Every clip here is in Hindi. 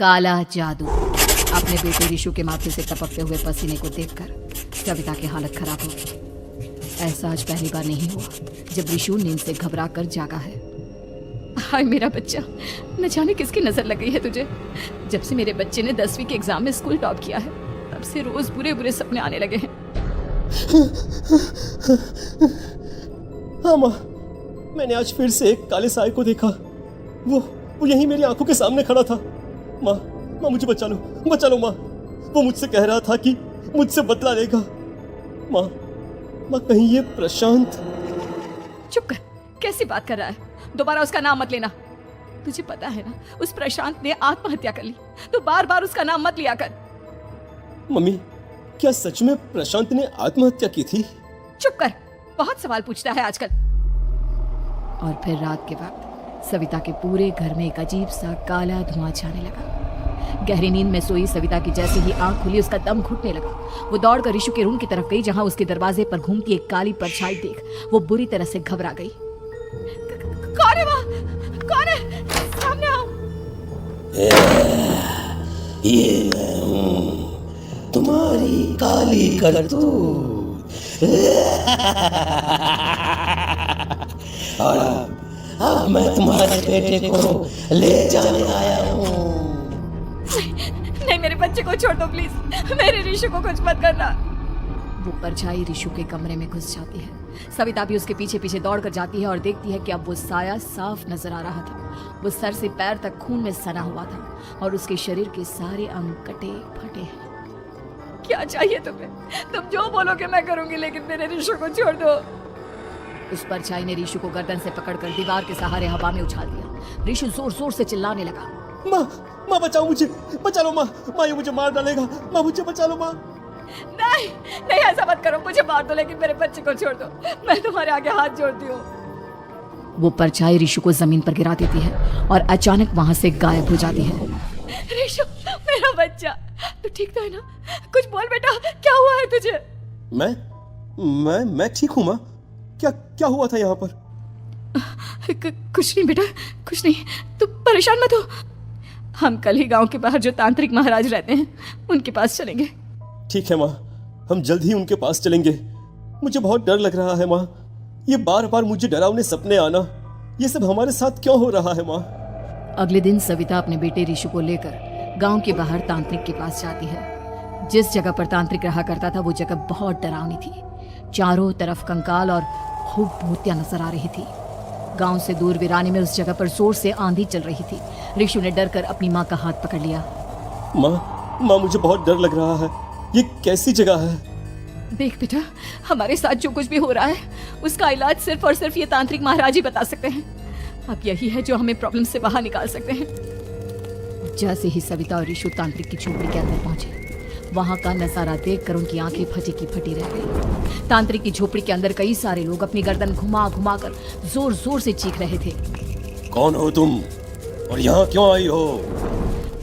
काला जादू। अपने बेटे रिशु के माथे से टपकते हुए पसीने को देखकर सविता की हालत खराब हो गई। ऐसा आज पहली बार नहीं हुआ जब रिशु नींद से घबरा कर जागा है। हाय मेरा बच्चा, न जाने किसकी नजर लग गई है तुझे। जब से मेरे बच्चे ने 10वीं के एग्जाम में स्कूल टॉप किया है तब से रोज बुरे बुरे सपने आने लगे हैं। हाँ माँ, मैंने आज फिर से एक काले साए को देखा। वो यहीं मेरी आंखों के सामने खड़ा था। माँ मुझे बचा लो माँ। वो मुझसे कह रहा था कि मुझसे बदला लेगा। माँ कहीं ये प्रशांत। चुप कर, कैसी बात कर रहा है? दोबारा उसका नाम मत लेना। तुझे पता है ना उस प्रशांत ने आत्महत्या कर ली, तो बार बार उसका नाम मत लिया कर। मम्मी, क्या सच में प्रशांत ने आत्महत्या की थी? चुप कर, बहुत सवाल पूछता है आजकल। और फिर रात के वक्त सविता के पूरे घर में एक अजीब सा काला धुआं छाने लगा। गहरी नींद में सोई सविता की जैसे ही आंख खुली उसका दम घुटने लगा। वो दौड़कर रिशु के रूम की तरफ गई जहां उसके दरवाजे पर घूमती एक काली परछाई देख वो बुरी तरह से घबरा गई। कौन है वहाँ? कौन है? सामने आओ। ये तुम्हारी काली करतूत। और अब मैं तुम्हारे बेटे को ले जाने आया हूँ। नहीं, मेरे बच्चे को छोड़ दो प्लीज। मेरे रिशु को कुछ मत करना। वो परछाई रिशु के कमरे में घुस जाती है। सविता भी उसके पीछे पीछे दौड़ कर जाती है और देखती है कि अब वो साया साफ नजर आ रहा था। वो सर से पैर तक खून में सना हुआ था और उसके शरीर के सारे अंग कटे फटे हैं। क्या चाहिए तुम्हें? तुम जो बोलोगे मैं करूंगी, लेकिन मेरे रिशु को छोड़ दो। उस परछाई ने रिशु को गर्दन से पकड़कर दीवार के सहारे हवा में उछाल दिया। रिशु जोर जोर से चिल्लाने लगा। माँ बचाओ मुझे, बचा लो माँ ये मुझे मार डालेगा। माँ मुझे बचा लो माँ। नहीं ऐसा मत करो, मुझे मार दो लेकिन मेरे बच्चे को छोड़ दो। मैं तुम्हारे आगे हाथ जोड़ती हूँ। वो परछाई रिशु को जमीन पर गिरा देती है और अचानक वहां से गायब हो जाती है। रिशु, मेरा बच्चा, तू ठीक तो है ना? कुछ बोल बेटा, क्या हुआ है तुझे? मैं ठीक हूँ माँ। क्या हुआ था यहाँ पर? कुछ नहीं बेटा, कुछ नहीं। तू परेशान मत हो। हम कल ही गांव के बाहर जो तांत्रिक महाराज रहते हैं उनके पास चलेंगे। ठीक है माँ, हम जल्द ही उनके पास चलेंगे। मुझे बहुत डर लग रहा है माँ। ये बार बार मुझे डरावने सपने आना, ये सब हमारे साथ क्यों हो रहा है माँ? अगले दिन सविता अपने बेटे रिशु को लेकर गांव के बाहर तांत्रिक के पास जाती है। जिस जगह पर तांत्रिक रहा करता था वो जगह बहुत डरावनी थी। चारों तरफ कंकाल और खूब भूतियां नजर आ रही थी। गांव से दूर वीराने में उस जगह पर जोर से आंधी चल रही थी। रिशु ने डर कर अपनी माँ का हाथ पकड़ लिया। माँ मुझे बहुत डर लग रहा है। ये कैसी जगह है? देख बेटा, हमारे साथ जो कुछ भी हो रहा है उसका इलाज सिर्फ और सिर्फ ये तांत्रिक महाराज ही बता सकते हैं। अब यही है जो हमें प्रॉब्लम से बाहर निकाल सकते हैं। जैसे ही सविता और रिशु तांत्रिक की झोपड़ी के अंदर पहुंचे, वहां का नजारा देखकर उनकी आंखें फटी की फटी रह गई। तांत्रिक की झोपड़ी के अंदर कई सारे लोग अपनी गर्दन घुमा घुमा कर जोर जोर से चीख रहे थे। कौन हो तुम और यहाँ क्यों आई हो?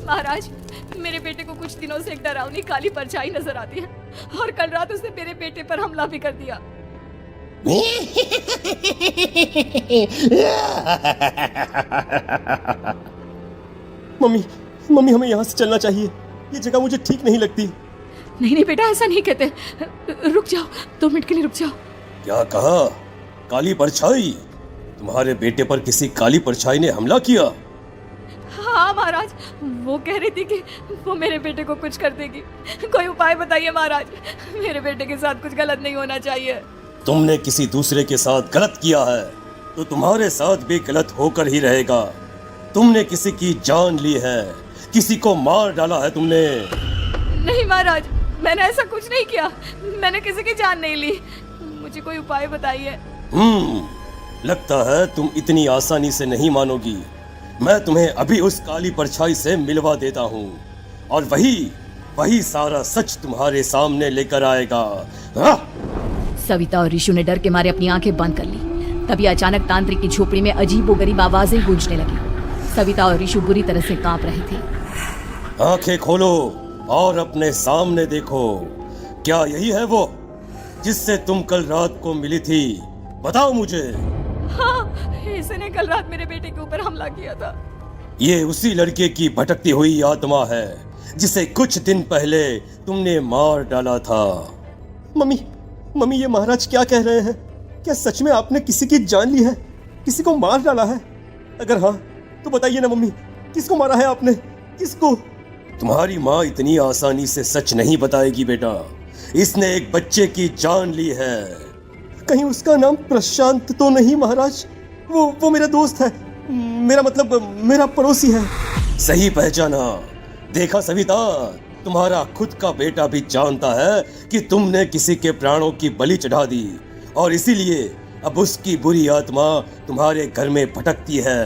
महाराज, मेरे बेटे को कुछ दिनों से एक डरावनी काली परछाई नजर आती है और कल रात उसने मेरे बेटे पर हमला भी कर दिया। मम्मी हमें यहाँ से चलना चाहिए। ये जगह मुझे ठीक नहीं लगती। नहीं बेटा, ऐसा नहीं कहते। रुक जाओ, 2 मिनट के लिए रुक जाओ। क्या कहा? काली परछाई? तुम्हारे बेटे पर किसी काली परछाई ने हमला किया? हाँ महाराज, वो कह रही थी कि वो मेरे बेटे को कुछ कर देगी। कोई उपाय बताइए महाराज, मेरे बेटे के साथ कुछ गलत नहीं होना चाहिए। तुमने किसी दूसरे के साथ गलत किया है तो तुम्हारे साथ भी गलत होकर ही रहेगा। तुमने किसी की जान ली है, किसी को मार डाला है तुमने। नहीं महाराज, मैंने ऐसा कुछ नहीं किया। मैंने किसी की जान नहीं ली। मुझे कोई उपाय बताइए। लगता है तुम इतनी आसानी से नहीं मानोगी। मैं तुम्हें अभी उस काली परछाई से मिलवा देता हूँ और वही सारा सच तुम्हारे सामने लेकर आएगा। सविता और रिशु ने डर के मारे अपनी आंखें बंद कर ली। तभी अचानक तांत्रिक की झोपड़ी में अजीबोगरीब आवाजें गूंजने लगी। सविता और रिशु बुरी तरह से कांप रहे थे। आंखें खोलो और अपने सामने देखो। क्या यही है वो जिससे तुम कल रात को मिली थी? बताओ मुझे। हाँ, इसने कल रात मेरे बेटे के ऊपर हमला किया था। ये उसी लड़के की भटकती हुई आत्मा है जिसे कुछ दिन पहले तुमने मार डाला था। मम्मी, मम्मी ये महाराज क्या कह रहे हैं? क्या सच में आपने किसी की जान ली है? किसी को मार डाला है? अगर हाँ तो बताइए ना मम्मी, किसको मारा है आपने? किसको? तुम्हारी माँ इतनी आसानी से सच नहीं बताएगी बेटा। इसने एक बच्चे की जान ली है। कहीं उसका नाम प्रशांत तो नहीं महाराज? वो मेरा दोस्त है, मेरा मतलब मेरा पड़ोसी है। सही पहचाना। देखा सविता, तुम्हारा खुद का बेटा भी जानता है कि तुमने किसी के प्राणों की बलि चढ़ा दी और इसीलिए अब उसकी बुरी आत्मा तुम्हारे घर में भटकती है।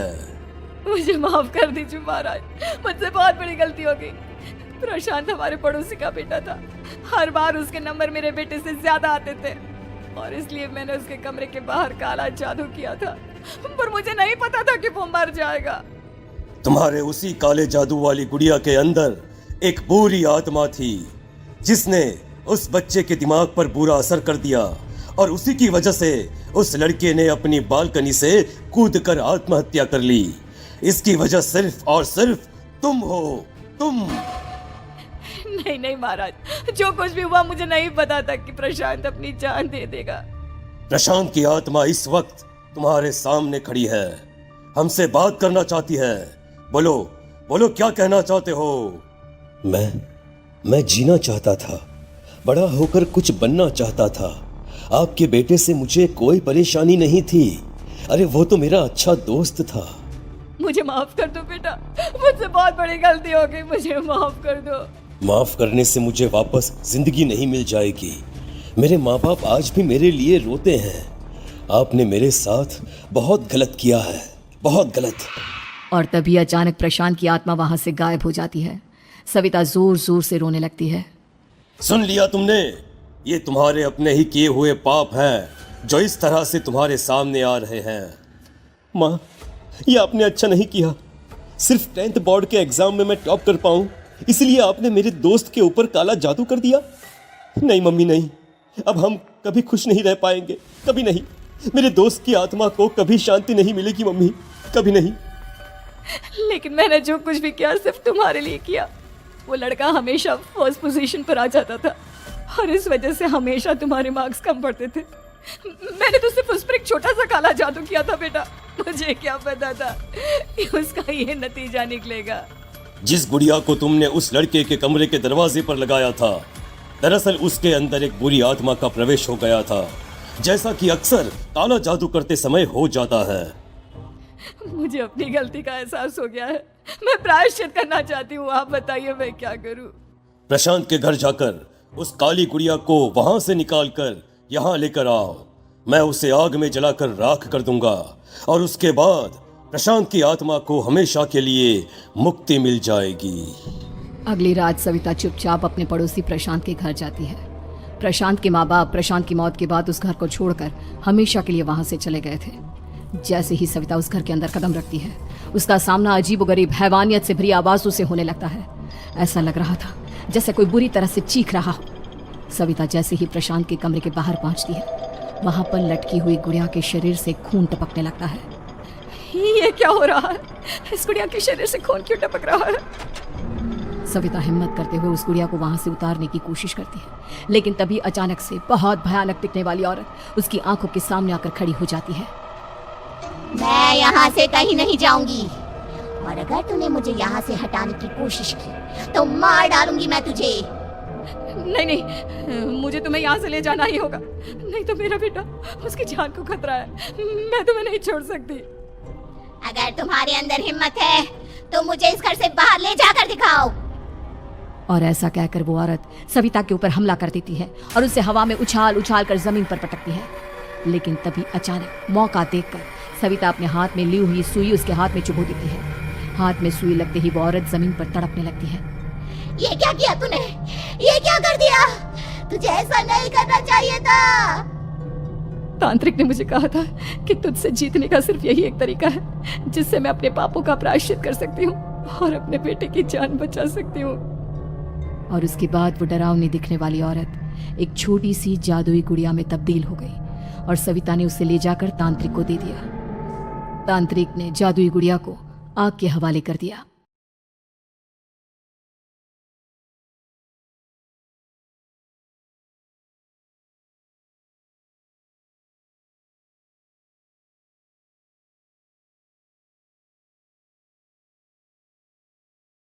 मुझे माफ कर दीजिए महाराज, मुझसे बहुत बड़ी गलती हो गई। प्रशांत हमारे पड़ोसी का बेटा था। हर बार उसके नंबर मेरे बेटे से ज्यादा आते थे और इसलिए मैंने उसके कमरे के बाहर काला जादू किया था, पर मुझे नहीं पता था कि वो मर जाएगा। तुम्हारे उसी काले जादू वाली गुड़िया के अंदर एक बुरी आत्मा थी जिसने उस बच्चे के दिमाग पर बुरा असर कर दिया और उसी की वजह से उस लड़के ने अपनी बालकनी से कूदकर आत्महत्या कर ली। इसकी वजह सिर्फ और सिर्फ तुम हो, तुम। नहीं नहीं महाराज, जो कुछ भी हुआ मुझे नहीं पता था कि प्रशांत अपनी जान दे देगा। प्रशांत की आत्मा इस वक्त तुम्हारे सामने खड़ी है, हमसे बात करना चाहती है। बोलो बोलो, क्या कहना चाहते हो? मैं जीना चाहता था, बड़ा होकर कुछ बनना चाहता था। आपके बेटे से मुझे कोई परेशानी नहीं थी। अरे वो तो मेरा अच्छा दोस्त था। मुझे माफ कर दो बेटा, मुझसे बहुत बड़ी गलती हो गई, मुझे माफ कर दो। माफ करने से मुझे वापस जिंदगी नहीं मिल जाएगी। मेरे माँ बाप आज भी मेरे लिए रोते हैं। आपने मेरे साथ बहुत गलत किया है, बहुत गलत। और तभी अचानक प्रशांत की आत्मा वहां से गायब हो जाती है। सविता जोर जोर से रोने लगती है। सुन लिया तुमने? ये तुम्हारे अपने ही किए हुए पाप हैं जो इस तरह से तुम्हारे सामने आ रहे हैं। माँ, ये आपने अच्छा नहीं किया। सिर्फ 10th बोर्ड के एग्जाम में मैं टॉप कर पाऊं इसलिए आपने मेरे दोस्त के ऊपर काला जादू कर दिया। नहीं मम्मी नहीं, अब हम कभी खुश नहीं रह पाएंगे, कभी नहीं। मेरे दोस्त की आत्मा को कभी शांति नहीं मिलेगी मम्मी, कभी नहीं। लेकिन मैंने जो कुछ भी किया सिर्फ तुम्हारे लिए किया। वो लड़का हमेशा फर्स्ट पोजीशन पर आ जाता था और इस वजह से हमेशा तुम्हारे मार्क्स कम पड़ते थे। मैंने तो सिर्फ उस पर एक छोटा सा काला जादू किया था बेटा, मुझे क्या पता था कि उसका ये नतीजा निकलेगा। जिस गुड़िया को तुमने उस लड़के के कमरे के दरवाजे पर लगाया था, दरअसल उसके अंदर एक बुरी आत्मा का प्रवेश हो गया था, जैसा कि अक्सर काला जादू करते समय हो जाता है। मुझे अपनी गलती का एहसास हो गया है, मैं प्रायश्चित करना चाहती हूँ। आप बताइए मैं क्या करूँ? प्रशांत के घर जाकर उस काली गुड़िया को वहां से निकालकर यहाँ लेकर आओ। मैं उसे आग में जलाकर राख कर दूंगा और उसके बाद प्रशांत की आत्मा को हमेशा के लिए मुक्ति मिल जाएगी। अगली रात सविता चुपचाप अपने पड़ोसी प्रशांत के घर जाती है। प्रशांत के माँ बाप प्रशांत की मौत के बाद उस घर को छोड़कर हमेशा के लिए वहां से चले गए थे। जैसे ही सविता उस घर के अंदर कदम रखती है, उसका सामना अजीबोगरीब हैवानियत से भरी आवाजों से होने लगता है। ऐसा लग रहा था जैसे कोई बुरी तरह से चीख रहा हो। सविता जैसे ही प्रशांत के कमरे के बाहर पहुंचती है, वहां पर लटकी हुई गुड़िया के शरीर से खून टपकने लगता है। ये क्या हो रहा है? इस गुड़िया के शरीर से खून क्यों टपक रहा है? सविता हिम्मत करते हुए उस गुड़िया को वहां से उतारने की कोशिश करती है, लेकिन तभी अचानक से बहुत भयानक दिखने वाली औरत उसकी आंखों के सामने आकर खड़ी हो जाती है। मैं यहाँ से कहीं नहीं जाऊंगी और अगर तूने मुझे यहाँ से हटाने की कोशिश की तो मार डालूंगी मैं तुझे। नहीं नहीं, मुझे तुम्हें यहाँ से ले जाना ही होगा, नहीं तो मेरा बेटा, उसकी जान को खतरा है। मैं तुम्हें नहीं छोड़ सकती। अगर तुम्हारे अंदर हिम्मत है तो मुझे इस घर से बाहर ले जाकर दिखाओ। और ऐसा कहकर वो औरत सविता के ऊपर हमला कर देती है और उसे हवा में उछाल उछाल कर जमीन पर पटकती है। लेकिन तभी अचानक मौका देखकर सविता अपने हाथ में ली हुई सुई उसके हाथ में चुभो देती है। हाथ में सुई लगते ही वो औरत जमीन पर तड़पने लगती है। ये क्या किया तूने? ये क्या कर दिया? तुझे ऐसा नहीं करना चाहिए था। तांत्रिक ने मुझे कहा था कि तुझसे जीतने का सिर्फ यही एक तरीका है जिससे मैं अपने पापों का प्रायश्चित कर सकती हूँ और अपने बेटे की जान बचा सकती हूँ। और उसके बाद वो डरावनी दिखने वाली औरत एक छोटी सी जादुई गुड़िया में तब्दील हो गई और सविता ने उसे ले जाकर तांत्रिक को दे दिया। तांत्रिक ने जादुई गुड़िया को आग के हवाले कर दिया।